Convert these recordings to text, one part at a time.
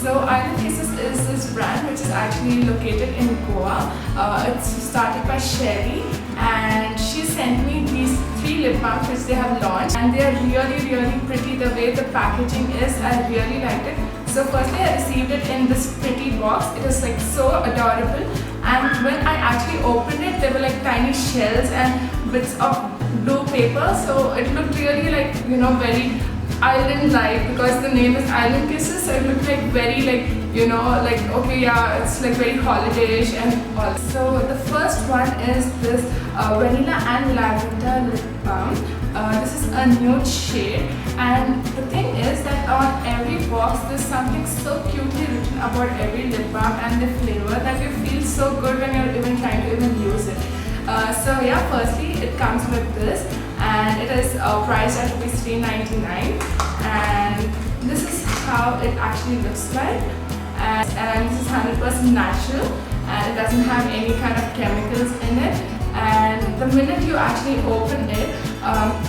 So Island Kisses is this brand which is actually located in Goa. It's started by Sherry, and she sent me these 3 lip balms which they have launched, and they are really pretty. The way the packaging is, I really liked it. So firstly I received it in this pretty box. It was like so adorable, and when I actually opened it, there were like tiny shells and bits of blue paper, so it looked really like, you know, very island-like, because the name is Island Kisses, so it looked like very like, you know, like, okay, yeah, it's like very holiday-ish and all. So the first one is this vanilla and lavender lip balm. This is a nude shade, and the thing is that on every box there's something so cutely written about every lip balm and the flavor that you feel so good when you're even trying to even use it. So yeah, firstly it comes with this, and it is priced at $3.99, and this is how it actually looks like, and this is 100% natural, and it doesn't have any kind of chemicals in it. And the minute you actually open it,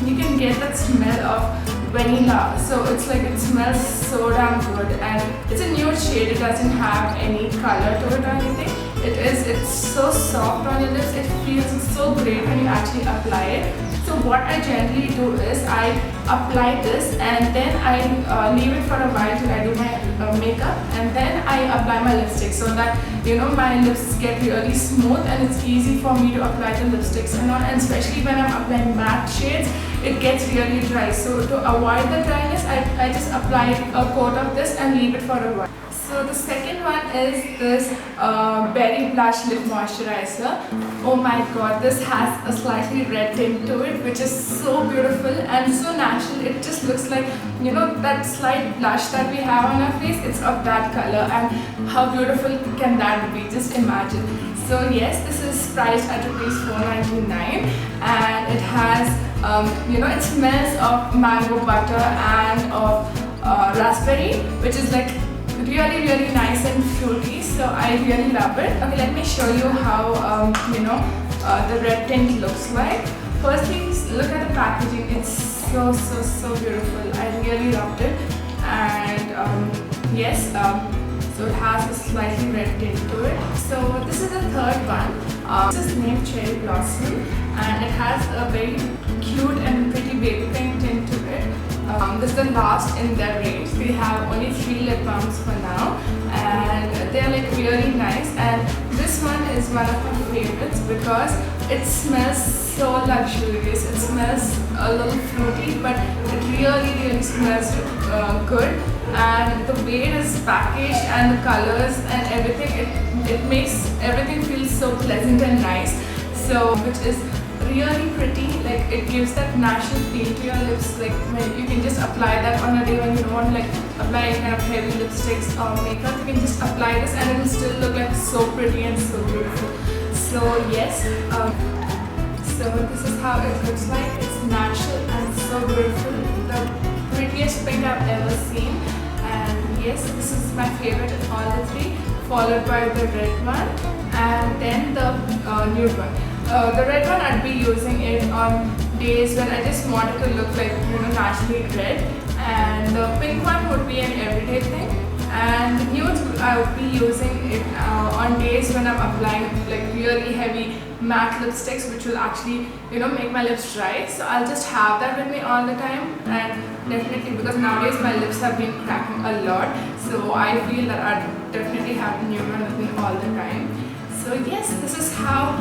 you can get that smell of vanilla. So it's like, it smells so damn good, and it's a nude shade. It doesn't have any color to it or anything. It's so soft on your lips. It feels so great when you actually apply it. So what I generally do is I apply this, and then I leave it for a while till I do my makeup, and then I apply my lipstick, so that, you know, my lips get really smooth and it's easy for me to apply the lipsticks and all. And especially when I'm applying matte shades, it gets really dry. So to avoid the dryness, I just apply a coat of this and leave it for a while. So the second one is this Berry Blush Lip Moisturizer. Oh my god, this has a slightly red tint to it, which is so beautiful and so natural. It just looks like, you know, that slight blush that we have on our face, it's of that color, and how beautiful can that be? Just imagine. So yes, this is priced at $4.99, and it has, you know, it smells of mango butter and of raspberry, which is like really nice and fruity, so I really love it. Okay, let me show you how you know, the red tint looks like. Firstly, look at the packaging. It's so beautiful. I really loved it. And yes, so it has a slightly red tint to it. So this is the third one. This is named Cherry Blossom, and it has a very cute and pretty baby pink tint to it. This is the last in their range. They have only 3 lip balms for now, and they're like really nice. And this one is one of my favorites because it smells so luxurious. It smells a little fruity, but it really smells good. And the way it is packaged and the colors and everything, it makes everything feel so pleasant and nice. So, which is really pretty. Like, it gives that natural feel to your lips. Like, you can just apply that on a day when you don't want to like apply any kind of heavy lipsticks or makeup. You can just apply this and it will still look like so pretty and so beautiful. So yes, so this is how it looks like. It's natural and so beautiful. The prettiest pink I've ever seen. And yes, this is my favorite of all the 3, followed by the red one, and then the nude one. The red one, I'd be using it on days when I just wanted to look like, you know, naturally red, and the pink one would be an everyday thing, and the nude I would be using it on days when I'm applying like really heavy matte lipsticks, which will actually, you know, make my lips dry. So I'll just have that with me all the time, and definitely, because nowadays my lips have been cracking a lot, so I feel that I'd definitely have the nude one with me all the time. So yes, this is how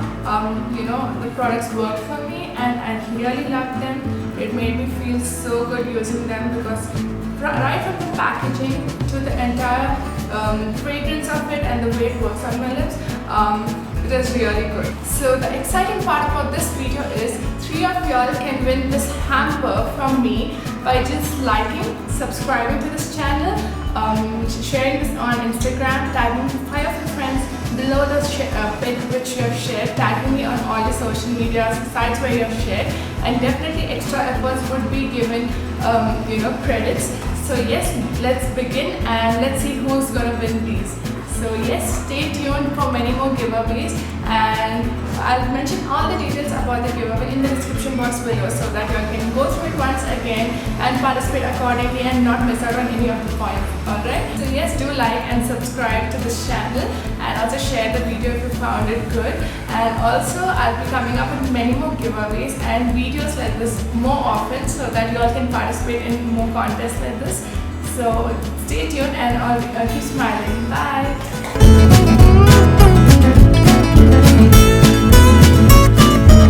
you know, the products work for me, and I really love them. It made me feel so good using them, because right from the packaging to the entire fragrance of it and the way it works on my lips, it is really good. So the exciting part about this video is 3 of y'all can win this hamper from me by just liking, subscribing to this channel, sharing this on Instagram, tagging 5 of your friends below the pic which you have shared, tagging me on all your social media sites where you have shared, and definitely extra efforts would be given, you know, credits. So yes, let's begin and let's see who's gonna win these. So yes, stay tuned for many more giveaways, and I'll mention all the details about the giveaway in the description box below so that you can go through it once again and participate accordingly and not miss out on any of the points. Alright, so yes, do like and subscribe to this channel, and also share the video if you found it good. And also I'll be coming up with many more giveaways and videos like this more often so that you all can participate in more contests like this. So stay tuned and I'll keep smiling. Bye.